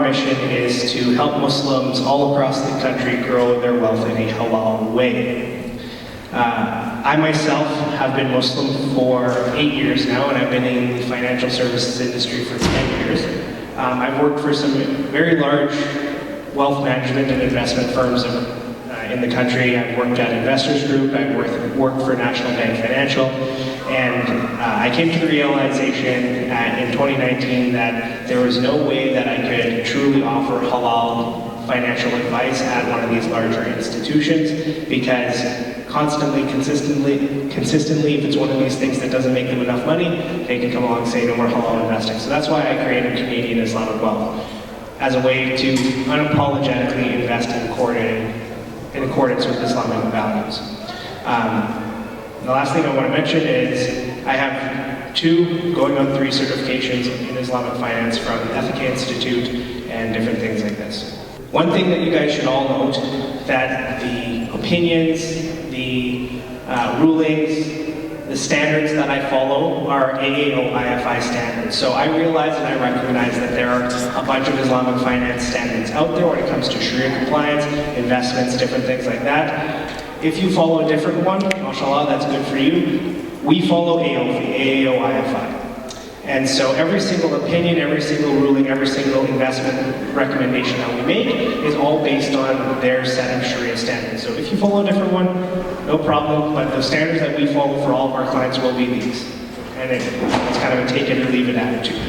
mission is to help Muslims all across the country grow their wealth in a halal way. I myself have been Muslim for 8 years now, and I've been in the financial services industry for 10 years. I've worked for some very large wealth management and investment firms in the country. I've worked at Investors Group, I've worked for National Bank Financial, and I came to the realization in 2019 that there was no way that I could truly offer halal financial advice at one of these larger institutions, because consistently, if it's one of these things that doesn't make them enough money, they can come along and say no more halal investing. So that's why I created Canadian Islamic Wealth, as a way to unapologetically invest in accordance with Islamic values. The last thing I want to mention is I have 2, going on 3 certifications in Islamic finance from the Ethica Institute and different things like this. One thing that you guys should all note, that the opinions, the rulings, the standards that I follow are AAO-IFI standards. So I realize and I recognize that there are a bunch of Islamic finance standards out there when it comes to Sharia compliance, investments, different things like that. If you follow a different one, mashallah, that's good for you. We follow AAO-IFI. And so every single opinion, every single ruling, every single investment recommendation that we make is all based on their set of Sharia standards. So if you follow a different one, no problem, but the standards that we follow for all of our clients will be these. And it's kind of a take it or leave it attitude.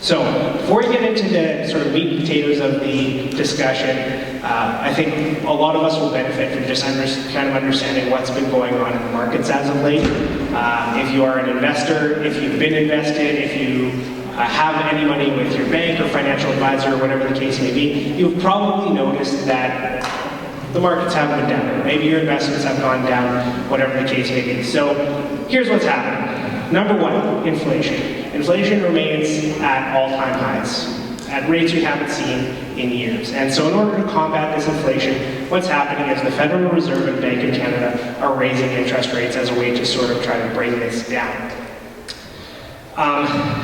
So before we get into the sort of meat and potatoes of the discussion, I think a lot of us will benefit from just kind of understanding what's been going on in the markets as of late. If you are an investor, if you've been invested, if you have any money with your bank or financial advisor or whatever the case may be, you've probably noticed that the markets have been down. Maybe your investments have gone down, whatever the case may be. So here's what's happening. Number 1, inflation. Inflation remains at all-time highs, at rates we haven't seen in years. And so in order to combat this inflation, what's happening is the Federal Reserve and Bank of Canada are raising interest rates as a way to sort of try to bring this down.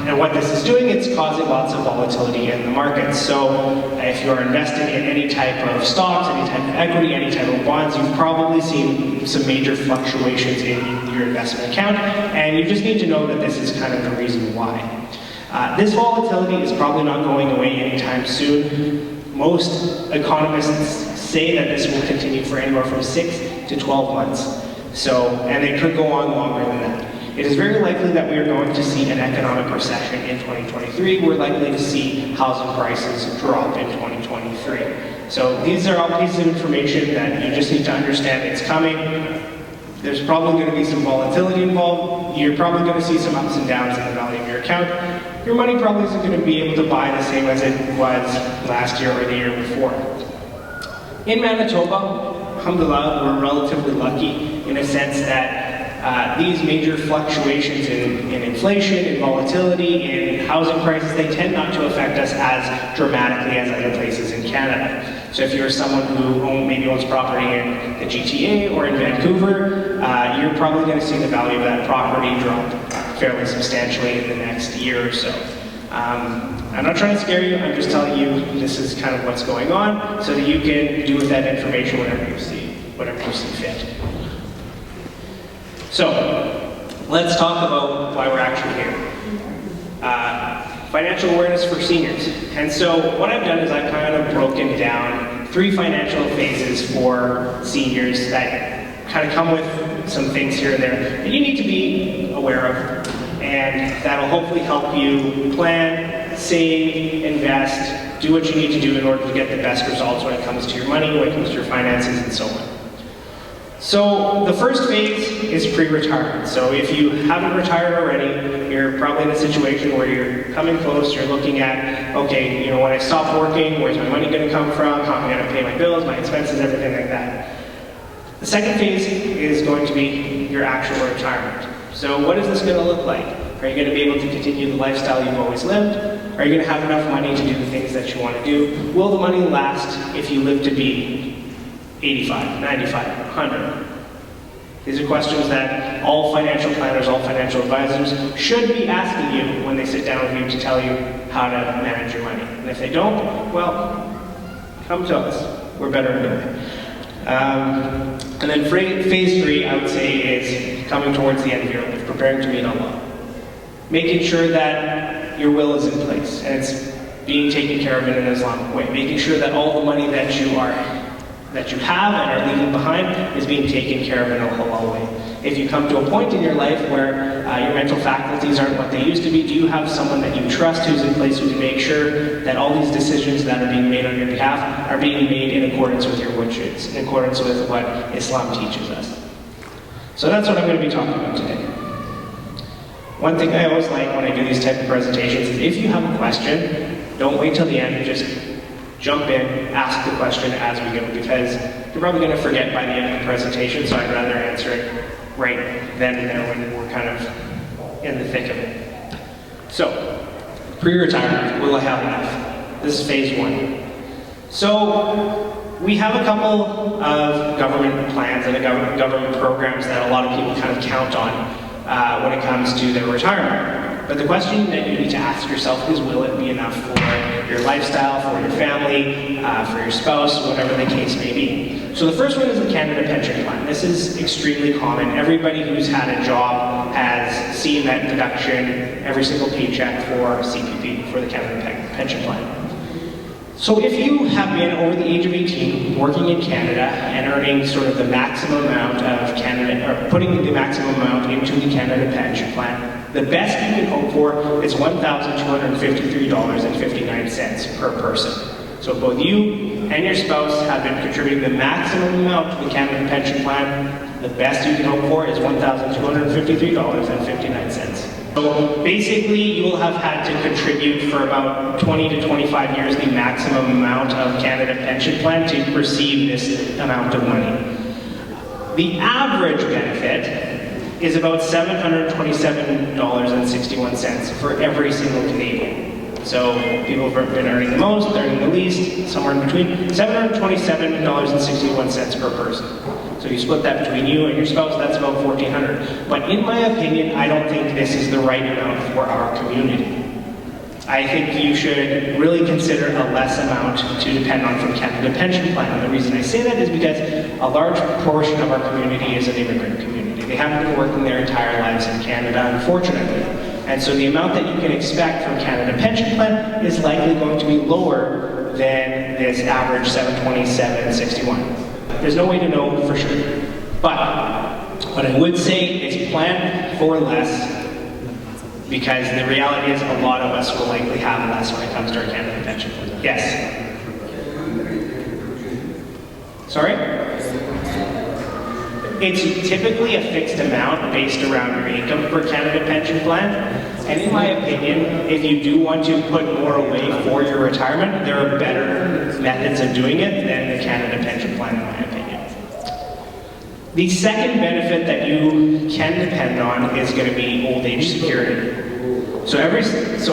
And what this is doing, it's causing lots of volatility in the markets. So if you're invested in any type of stocks, any type of equity, any type of bonds, you've probably seen some major fluctuations in your investment account, and you just need to know that this is kind of the reason why. This volatility is probably not going away anytime soon. Most economists say that this will continue for anywhere from 6 to 12 months. And it could go on longer than that. It is very likely that we are going to see an economic recession in 2023. We're likely to see housing prices drop in 2023. So these are all pieces of information that you just need to understand it's coming. There's probably going to be some volatility involved. You're probably going to see some ups and downs in the value of your account. Your money probably isn't going to be able to buy the same as it was last year or the year before. In Manitoba, alhamdulillah, we're relatively lucky in a sense that these major fluctuations in inflation, in volatility, in housing prices, they tend not to affect us as dramatically as other places in Canada. So if you're someone who maybe owns property in the GTA or in Vancouver, you're probably going to see the value of that property drop fairly substantially in the next year or so. I'm not trying to scare you, I'm just telling you this is kind of what's going on so that you can do with that information whatever you see fit. So, let's talk about why we're actually here. Financial awareness for seniors. And so, what I've done is I've kind of broken down 3 financial phases for seniors that kind of come with some things here and there that you need to be aware of. And that'll hopefully help you plan, save, invest, do what you need to do in order to get the best results when it comes to your money, when it comes to your finances, and so on. So the first phase is pre-retirement. So if you haven't retired already, you're probably in a situation where you're coming close, you're looking at, okay, when I stop working, where's my money going to come from, how am I going to pay my bills, my expenses, everything like that. The second phase is going to be your actual retirement. So what is this going to look like? Are you going to be able to continue the lifestyle you've always lived? Are you going to have enough money to do the things that you want to do? Will the money last if you live to be 85, 95, 100? These are questions that all financial planners, all financial advisors should be asking you when they sit down with you to tell you how to manage your money. And if they don't, well, come to us. We're better than that. And then phase 3, I would say, is coming towards the end of your life, preparing to meet Allah. Making sure that your will is in place, and it's being taken care of in an Islamic way. Making sure that all the money that you have and are leaving behind is being taken care of in a halal way. If you come to a point in your life where your mental faculties aren't what they used to be, do you have someone that you trust who's in place who can make sure that all these decisions that are being made on your behalf are being made in accordance with your wishes, in accordance with what Islam teaches us? So that's what I'm going to be talking about today. One thing I always like when I do these type of presentations is if you have a question, don't wait till the end, just jump in, ask the question as we go, because you're probably going to forget by the end of the presentation, so I'd rather answer it right then and there when we're kind of in the thick of it. So, pre-retirement, will I have enough? This is phase 1. So, we have a couple of government plans and government programs that a lot of people kind of count on when it comes to their retirement. But the question that you need to ask yourself is, will it be enough for your lifestyle, for your family, for your spouse, whatever the case may be? So the first one is the Canada Pension Plan. This is extremely common. Everybody who's had a job has seen that deduction every single paycheck for CPP, for the Canada Pension Plan. So if you have been over the age of 18, working in Canada and earning sort of the maximum amount of Canada, or putting the maximum amount into the Canada Pension Plan, the best you can hope for is $1,253.59 per person. So both you and your spouse have been contributing the maximum amount to the Canada Pension Plan. The best you can hope for is $1,253.59. So basically, you will have had to contribute for about 20 to 25 years the maximum amount of Canada Pension Plan to receive this amount of money. The average benefit is about $727.61 for every single Canadian. So people have been earning the most, earning the least, somewhere in between, $727.61 per person. So you split that between you and your spouse, that's about $1,400. But in my opinion, I don't think this is the right amount for our community. I think you should really consider a less amount to depend on from Canada Pension Plan. And the reason I say that is because a large portion of our community is an immigrant community. They haven't been working their entire lives in Canada, unfortunately. And so the amount that you can expect from Canada Pension Plan is likely going to be lower than this average $727.61. There's no way to know for sure. But what I would say is plan for less, because the reality is a lot of us will likely have less when it comes to our Canada Pension Plan. Yes? Sorry? It's typically a fixed amount based around your income for Canada Pension Plan. And in my opinion, if you do want to put more away for your retirement, there are better methods of doing it than the Canada Pension Plan, in my opinion. The second benefit that you can depend on is going to be old age security. So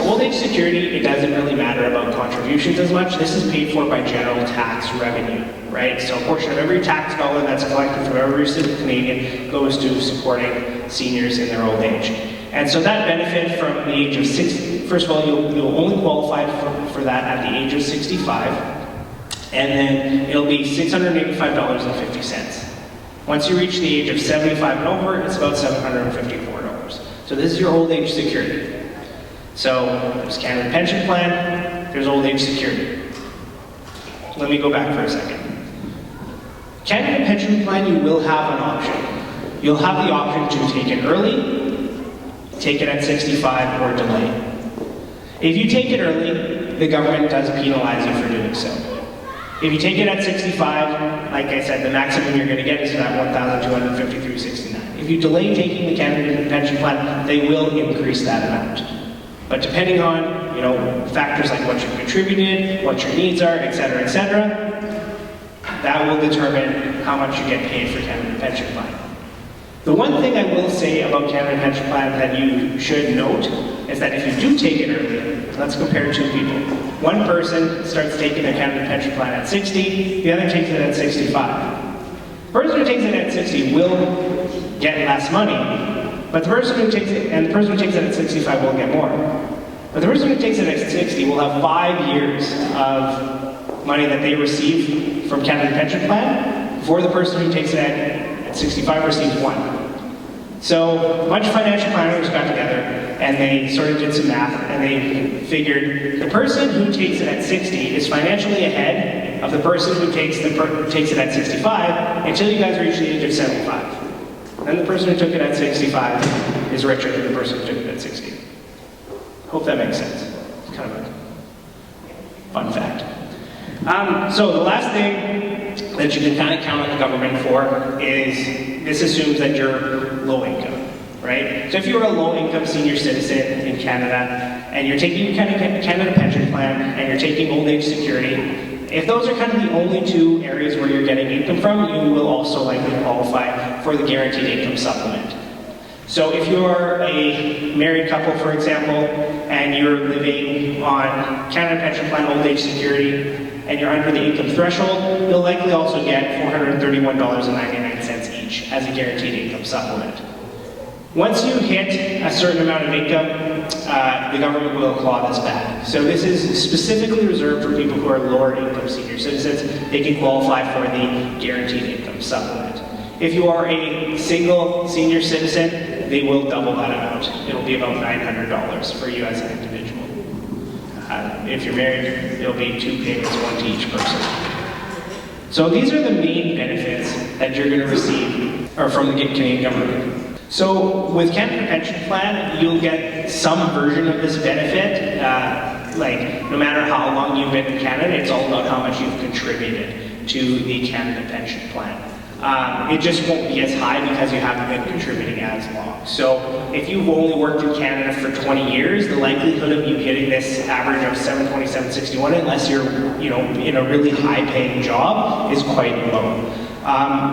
old age security, it doesn't really matter about contributions as much. This is paid for by general tax revenue, right? So a portion of every tax dollar that's collected from every single Canadian goes to supporting seniors in their old age. And so that benefit from the age of 60, first of all, you'll only qualify for that at the age of 65, and then it'll be $685.50. Once you reach the age of 75 and over, it's about $754. So this is your old age security. So there's Canada Pension Plan, there's old age security. Let me go back for a second. Canada Pension Plan, you will have an option. You'll have the option to take it early, take it at 65, or delay. If you take it early, the government does penalize you for doing so. If you take it at 65, like I said, the maximum you're going to get is that $1,253.69. If you delay taking the Canada Pension Plan, they will increase that amount. But depending on, factors like what you've contributed, what your needs are, et cetera, that will determine how much you get paid for Canada Pension Plan. The one thing I will say about Canada Pension Plan that you should note is that if you do take it early, let's compare two people. One person starts taking their Canada Pension Plan at 60, the other takes it at 65. The person who takes it at 60 will get less money, but the person who takes it at 65 will get more. But the person who takes it at 60 will have 5 years of money that they receive from Canada Pension Plan, before the person who takes it at 65 receives 1. So a bunch of financial planners got together and they sort of did some math and they figured the person who takes it at 60 is financially ahead of the person who takes it at 65 until you guys reach the age of 75. Then the person who took it at 65 is richer than the person who took it at 60. Hope that makes sense. It's kind of a fun fact. So the last thing that you can kind of count on the government for is, this assumes that you're low income, right? So if you're a low income senior citizen in Canada, and you're taking your Canada Pension Plan, and you're taking old age security, if those are kind of the only 2 areas where you're getting income from, you will also likely qualify for the Guaranteed Income Supplement. So if you're a married couple, for example, and you're living on Canada Pension Plan old age security, and you're under the income threshold, you'll likely also get $431.99 each as a Guaranteed Income Supplement. Once you hit a certain amount of income, the government will claw this back. So this is specifically reserved for people who are lower income senior citizens. They can qualify for the Guaranteed Income Supplement. If you are a single senior citizen, they will double that amount. It'll be about $900 for you as an individual. If you're married, it'll be 2 payments, 1 to each person. So these are the main benefits that you're going to receive from the Canadian government. So with Canada Pension Plan, you'll get some version of this benefit. Like, no matter how long you've been in Canada, it's all about how much you've contributed to the Canada Pension Plan. It just won't be as high because you haven't been contributing as long. So if you've only worked in Canada for 20 years, the likelihood of you hitting this average of $720, $761, unless you're in a really high-paying job, is quite low.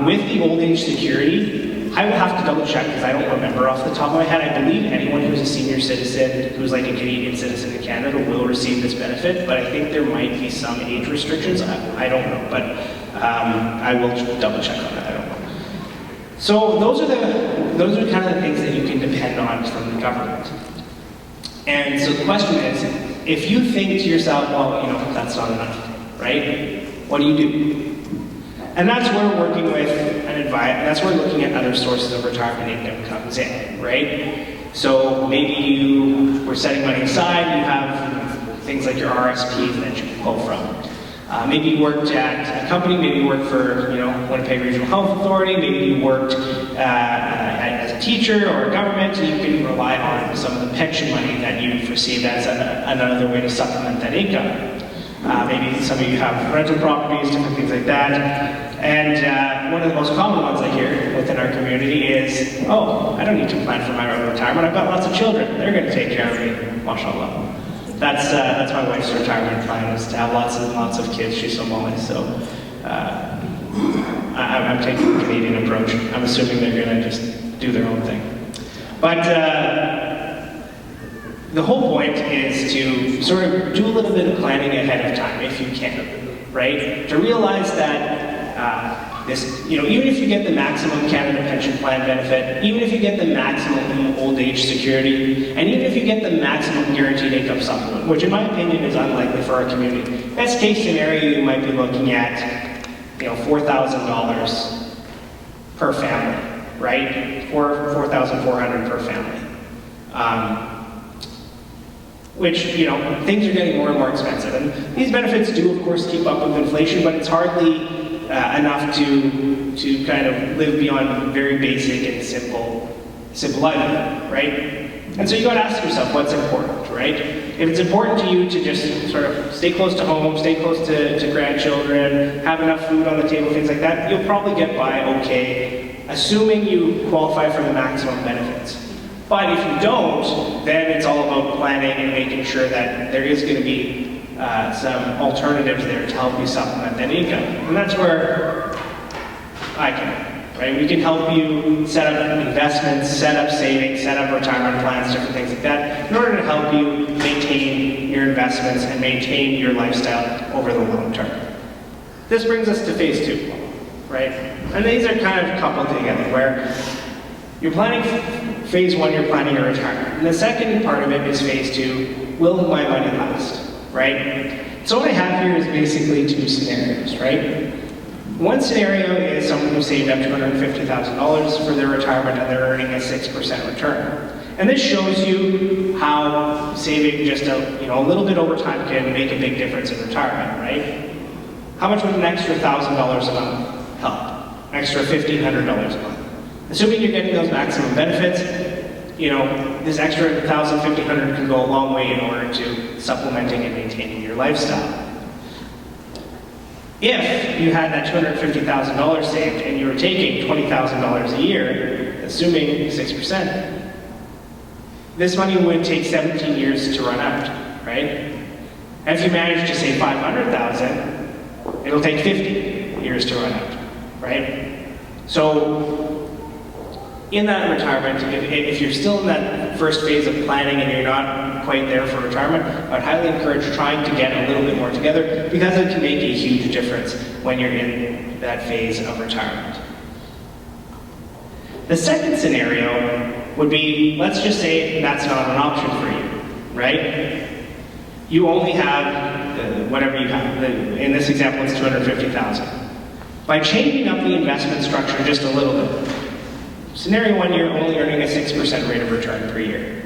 With the old age security, I would have to double check because I don't remember off the top of my head. I believe anyone who's a senior citizen, who's like a Canadian citizen in Canada, will receive this benefit, but I think there might be some age restrictions. I don't know, but I will double check on that. I don't know. So those are kind of the things that you can depend on from the government. And so the question is, if you think to yourself, well, that's not enough, right? What do? And that's where working with an advisor, that's where looking at other sources of retirement income comes in, right? So maybe you were setting money aside, you have things like your RSPs that you can pull from. Maybe you worked at a company, maybe you worked for Winnipeg Regional Health Authority, maybe you worked as a teacher or a government, and you can rely on some of the pension money that you've received as another way to supplement that income. Maybe some of you have rental properties, different things like that. And one of the most common ones I hear within our community is, oh, I don't need to plan for my retirement, I've got lots of children, they're going to take care of me, mashallah. That's my wife's retirement plan, is to have lots and lots of kids. She's Somali, so I'm taking the Canadian approach. I'm assuming they're going to just do their own thing. But the whole point is to sort of do a little bit of planning ahead of time, if you can, right? To realize that even if you get the maximum Canada Pension Plan benefit, even if you get the maximum old age security, and even if you get the maximum Guaranteed Income Supplement, which in my opinion is unlikely for our community, best case scenario you might be looking at, $4,000 per family, right? $4,400 per family. Which, things are getting more and more expensive. And these benefits do, of course, keep up with inflation, but it's hardly enough to kind of live beyond very basic and simple life, right? And so you got to ask yourself what's important, right? If it's important to you to just sort of stay close to home, stay close to grandchildren, have enough food on the table, things like that, you'll probably get by okay, assuming you qualify for the maximum benefits. But if you don't, then it's all about planning and making sure that there is going to be some alternatives there to help you supplement that income. And that's where I can, right? We can help you set up investments, set up savings, set up retirement plans, different things like that, in order to help you maintain your investments and maintain your lifestyle over the long term. This brings us to phase 2. right? And these are kind of coupled together, where you're planning phase one, you're planning your retirement. And the second part of it is phase two, will my money last, right? So what I have here is basically two scenarios, right? One scenario is someone who saved up $250,000 for their retirement and they're earning a 6% return. And this shows you how saving just a little bit over time can make a big difference in retirement, right? How much would an extra $1,000 a month help? An extra $1,500 a month? Assuming you're getting those maximum benefits, this extra $1,000, $1,500 can go a long way in order to supplementing and maintaining your lifestyle. If you had that $250,000 saved and you were taking $20,000 a year, assuming 6%, this money would take 17 years to run out, right? And if you manage to save $500,000, it'll take 50 years to run out, right? So in that retirement, if you're still in that first phase of planning and you're not quite there for retirement, I'd highly encourage trying to get a little bit more together, because it can make a huge difference when you're in that phase of retirement. The second scenario would be, let's just say that's not an option for you, right? You only have whatever you have. In this example, it's $250,000. By changing up the investment structure just a little bit, scenario one, you're only earning a 6% rate of return per year.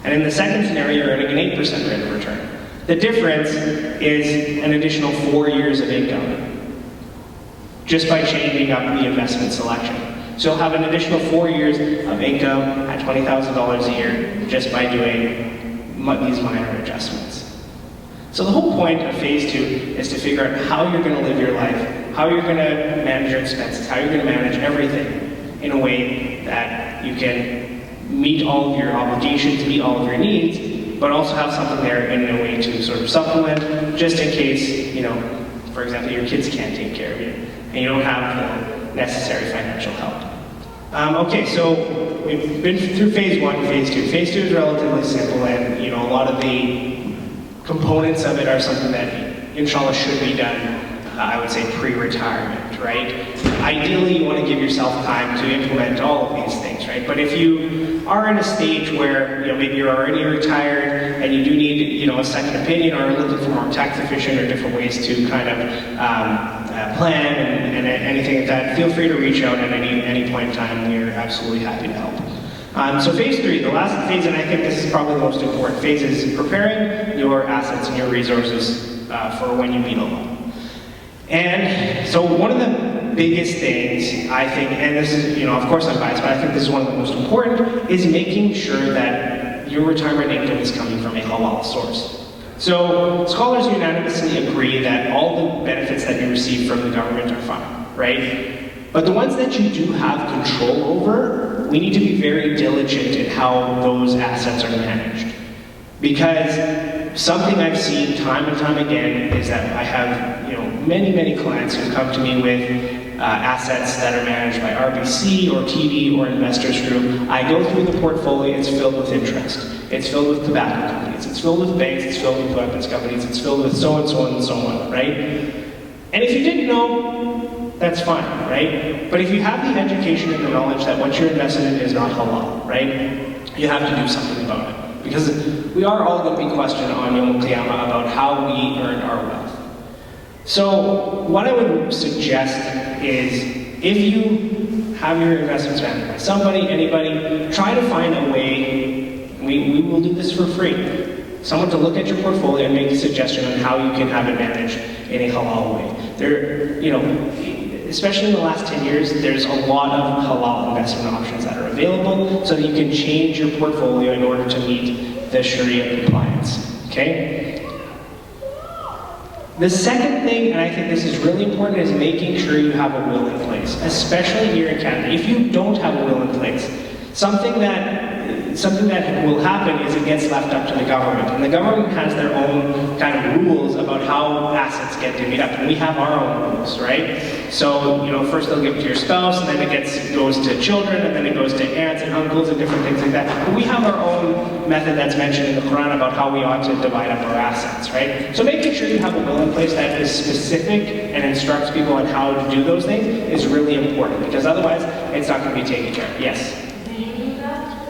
And in the second scenario, you're earning an 8% rate of return. The difference is an additional 4 years of income, just by changing up the investment selection. So you'll have an additional 4 years of income at $20,000 a year, just by doing these minor adjustments. So the whole point of phase two is to figure out how you're going to live your life, how you're going to manage your expenses, how you're going to manage everything in a way that you can meet all of your obligations, meet all of your needs, but also have something there in a way to sort of supplement, just in case, for example, your kids can't take care of you, and you don't have the necessary financial help. Okay, so we've been through phase one, phase two. Phase two is relatively simple, and a lot of the components of it are something that, inshallah, should be done, I would say, pre-retirement, right? Ideally, you want to give yourself time to implement all of these things, right? But if you are in a stage where maybe you're already retired and you do need a second opinion, or are looking for more tax efficient or different ways to kind of plan and anything like that, feel free to reach out at any point in time. We're absolutely happy to help. So phase three, the last phase, and I think this is probably the most important phase, is preparing your assets and your resources for when you meet a loan. And so one of the biggest things, I think, and this is, of course I'm biased, but I think this is one of the most important, is making sure that your retirement income is coming from a halal source. So scholars unanimously agree that all the benefits that you receive from the government are fine, right? But the ones that you do have control over, we need to be very diligent in how those assets are managed. Because something I've seen time and time again is that I have many clients who come to me with assets that are managed by RBC or TD or Investors Group. I go through the portfolio, it's filled with interest. It's filled with tobacco companies, it's filled with banks, it's filled with weapons companies, it's filled with so and so and so on, right? And if you didn't know, that's fine, right? But if you have the education and the knowledge that what you're invested in is not halal, right? You have to do something about it. Because we are all going to be questioned on Yom Qiyamah about how we earned our wealth. So what I would suggest is, if you have your investments managed by somebody, anybody, try to find a way, we will do this for free, someone to look at your portfolio and make a suggestion on how you can have it managed in a halal way. There, especially in the last 10 years, there's a lot of halal investment options that are available so that you can change your portfolio in order to meet the Sharia compliance, okay? The second thing, and I think this is really important, is making sure you have a will in place, especially here in Canada. If you don't have a will in place, something that something that will happen is it gets left up to the government. And the government has their own kind of rules about how assets get divvied up. And we have our own rules, right? So, first they'll give it to your spouse, and then it goes to children, and then it goes to aunts and uncles and different things like that. But we have our own method that's mentioned in the Quran about how we ought to divide up our assets, right? So making sure you have a will in place that is specific and instructs people on how to do those things is really important, because otherwise it's not going to be taken care of. Yes?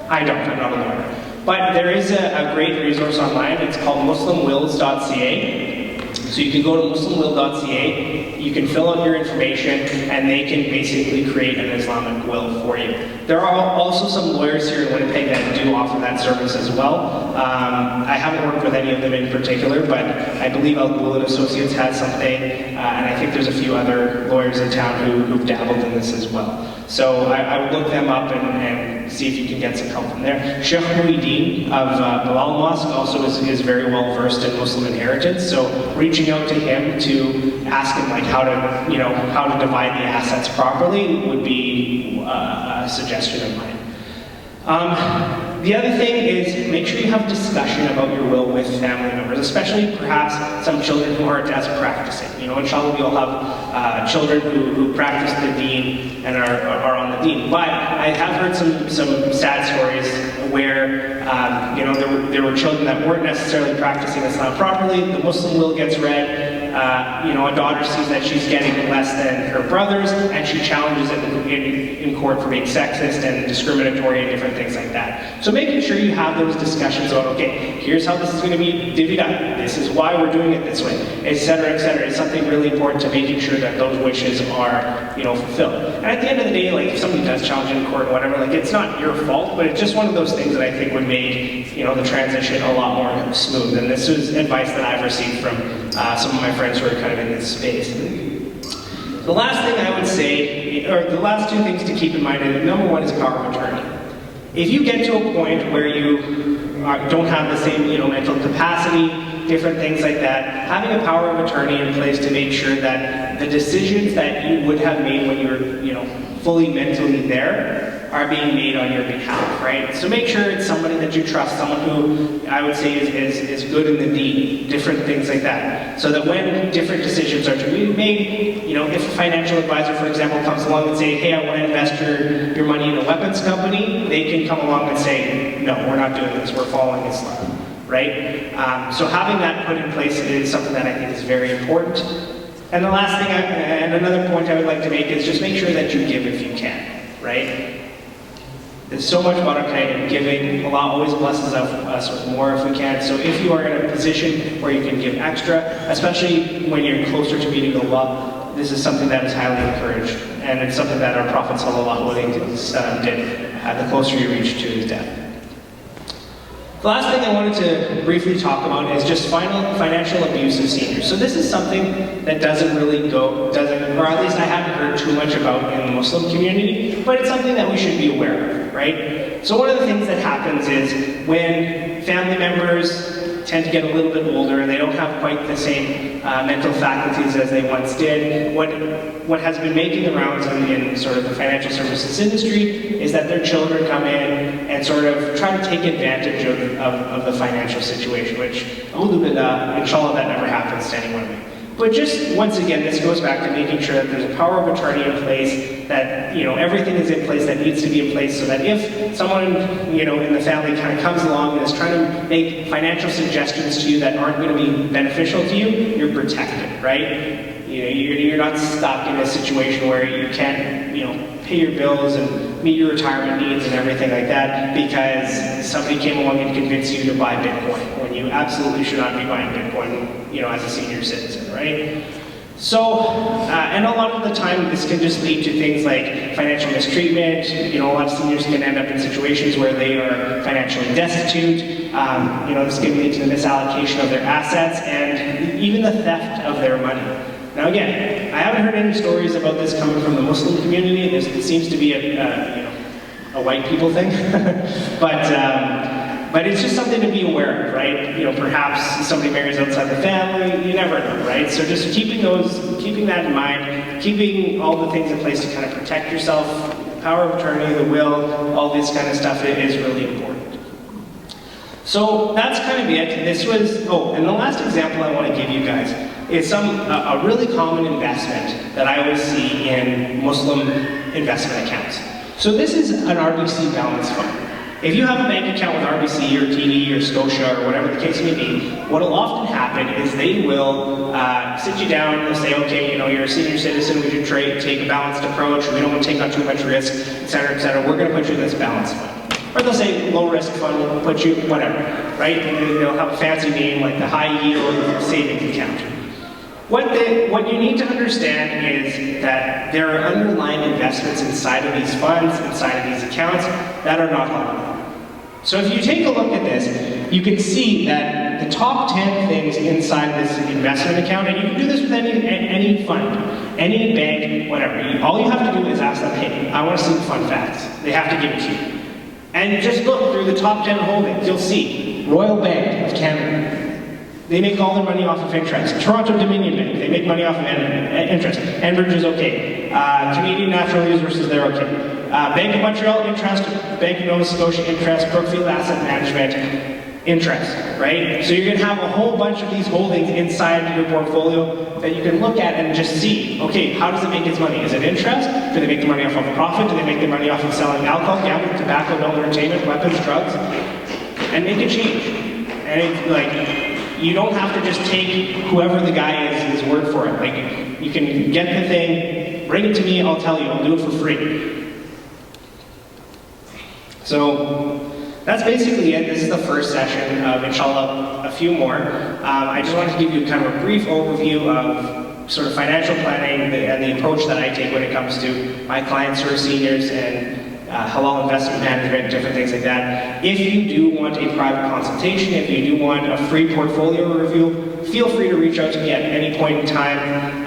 I don't, I'm not a lawyer. But there is a great resource online. It's called muslimwills.ca. So you can go to muslimwill.ca, you can fill out your information, and they can basically create an Islamic will for you. There are also some lawyers here in Winnipeg that do offer that service as well. I haven't worked with any of them in particular, but I believe Al Associates has something, and I think there's a few other lawyers in town who've dabbled in this as well. So I would look them up and see if you can get some help from there. Sheikh Muhyiddin of Grand Mosque also is very well versed in Muslim inheritance, so reaching out to him to ask him how to divide the assets properly would be a suggestion of mine. The other thing is make sure you have discussion about your will with family members, especially perhaps some children who aren't as practicing. Inshallah, we all have children who practice the deen and are on the deen. But I have heard some sad stories where there were children that weren't necessarily practicing Islam properly. The Muslim will gets read. A daughter sees that she's getting less than her brothers, and she challenges it in court for being sexist and discriminatory and different things like that. So making sure you have those discussions about, okay, here's how this is going to be divvied up, this is why we're doing it this way, etc., etc. It's something really important to making sure that those wishes are, fulfilled. And at the end of the day, if somebody does challenge in court or whatever, it's not your fault, but it's just one of those things that I think would make, the transition a lot more smooth. And this is advice that I've received from some of my friends who are kind of in this space. The last thing I would say, or the last two things to keep in mind, is number one is power of attorney. If you get to a point where you don't have the same mental capacity, different things like that, having a power of attorney in place to make sure that the decisions that you would have made when you were fully mentally there are being made on your behalf, right? So make sure it's somebody that you trust, someone who I would say is good in the deed, different things like that. So that when different decisions are to be made, if a financial advisor, for example, comes along and say, hey, I want to invest your money in a weapons company, they can come along and say, no, we're not doing this, we're following Islam, right? So having that put in place is something that I think is very important. And the last thing, and another point I would like to make is just make sure that you give if you can, right? There's so much barakah in giving. Allah always blesses us with more if we can. So if you are in a position where you can give extra, especially when you're closer to meeting Allah, this is something that is highly encouraged. And it's something that our Prophet ﷺ did the closer you reach to his death. The last thing I wanted to briefly talk about is just financial abuse of seniors. So this is something that doesn't or at least I haven't heard too much about in the Muslim community, but it's something that we should be aware of, right? So one of the things that happens is when family members tend to get a little bit older and they don't have quite the same mental faculties as they once did, what has been making the rounds in sort of the financial services industry is that their children come in and sort of try to take advantage of the financial situation, which, inshallah, that never happens to anyone. But just, once again, this goes back to making sure that there's a power of attorney in place, that, everything is in place that needs to be in place, so that if someone, in the family kind of comes along and is trying to make financial suggestions to you that aren't going to be beneficial to you, you're protected, right? You're not stuck in a situation where you can't, pay your bills and meet your retirement needs and everything like that because somebody came along and convinced you to buy Bitcoin when you absolutely should not be buying Bitcoin, as a senior citizen, right? So, and a lot of the time this can just lead to things like financial mistreatment. A lot of seniors can end up in situations where they are financially destitute. This can lead to the misallocation of their assets and even the theft of their money. Now again, I haven't heard any stories about this coming from the Muslim community. It seems to be a white people thing, but it's just something to be aware of, right? Perhaps somebody marries outside the family. You never know, right? So just keeping that in mind, keeping all the things in place to kind of protect yourself, power of attorney, the will, all this kind of stuff is really important. So that's kind of it. This was, oh, and the last example I want to give you guys is a really common investment that I always see in Muslim investment accounts. So this is an RBC balance fund. If you have a bank account with RBC or TD or Scotia or whatever the case may be, what will often happen is they will sit you down, they'll say, okay, you know, you're a senior citizen, we should take a balanced approach, we don't want to take on too much risk, et cetera, we're going to put you in this balance fund. Or they'll say low risk fund, we'll put you, whatever, right? They'll have a fancy name like the high yield savings account. What you need to understand is that there are underlying investments inside of these funds, inside of these accounts, that are not halal. So if you take a look at this, you can see that the top 10 things inside this investment account, and you can do this with any fund, any bank, whatever. All you have to do is ask them, hey, I want to see the fund facts. They have to give it to you. And just look through the top 10 holdings, you'll see Royal Bank of Canada. They make all their money off of interest. Toronto Dominion Bank, they make money off of interest. Enbridge is okay. Canadian Natural Resources, they're okay. Bank of Montreal, interest. Bank of Nova Scotia, interest. Brookfield Asset Management, interest, right? So you're going to have a whole bunch of these holdings inside your portfolio that you can look at and just see, okay, how does it make its money? Is it interest? Do they make the money off of profit? Do they make the money off of selling alcohol, gambling, tobacco, adult entertainment, weapons, drugs? And make a change. And it's like, you don't have to just take whoever the guy is his word for it. Like, you can get the thing, bring it to me, I'll tell you, I'll do it for free. So that's basically it. This is the first session of, inshallah, a few more. I just wanted to give you kind of a brief overview of sort of financial planning and the approach that I take when it comes to my clients who are seniors and halal investment management, different things like that. If you do want a private consultation, if you do want a free portfolio review, feel free to reach out to me at any point in time.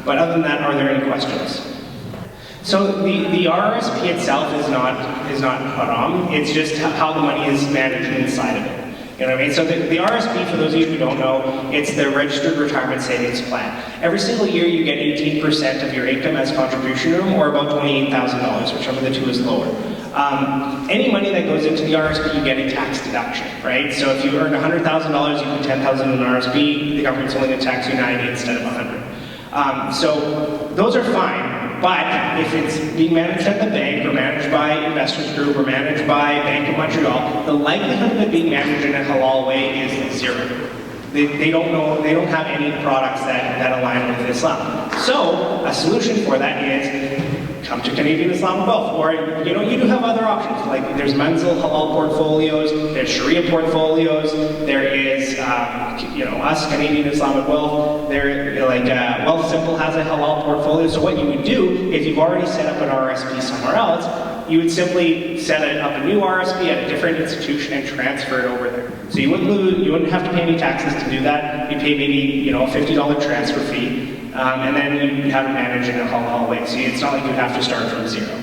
But other than that, are there any questions? So the RRSP itself is not haram. It's just how the money is managed inside of it. You know what I mean? So the RSP, for those of you who don't know, it's the Registered Retirement Savings Plan. Every single year you get 18% of your income as contribution room, or about $28,000, whichever the two is lower. Any money that goes into the RSP, you get a tax deduction, right? So if you earn $100,000, you put $10,000 in RSP, the government's only going to tax you 90 instead of 100. So those are fine. But if it's being managed at the bank, or managed by Investors Group, or managed by Bank of Montreal, the likelihood of it being managed in a halal way is zero. They don't have any products that align with Islam. So a solution for that is come to Canadian Islamic Wealth, or you do have other options. Like there's Manzil halal portfolios, there's Sharia portfolios, there is us Canadian Islamic Wealth. Wealth Simple has a halal portfolio. So what you would do if you've already set up an RSP somewhere else, you would simply set up a new RSP at a different institution and transfer it over there. So you wouldn't have to pay any taxes to do that. You pay maybe a $50 transfer fee. And then you have it managed in a halal way. So it's not like you have to start from zero.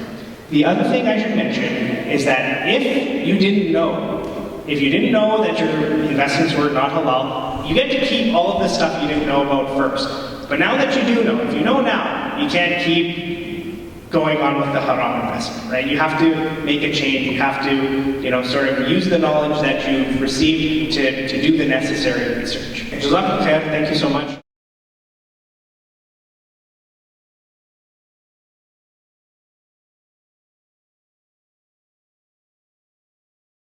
The other thing I should mention is that if you didn't know that your investments were not halal, you get to keep all of the stuff you didn't know about first. But now that you do know, if you know now, you can't keep going on with the haram investment, right? You have to make a change. You have to, sort of use the knowledge that you've received to do the necessary research. Jazakallah khair. Thank you so much.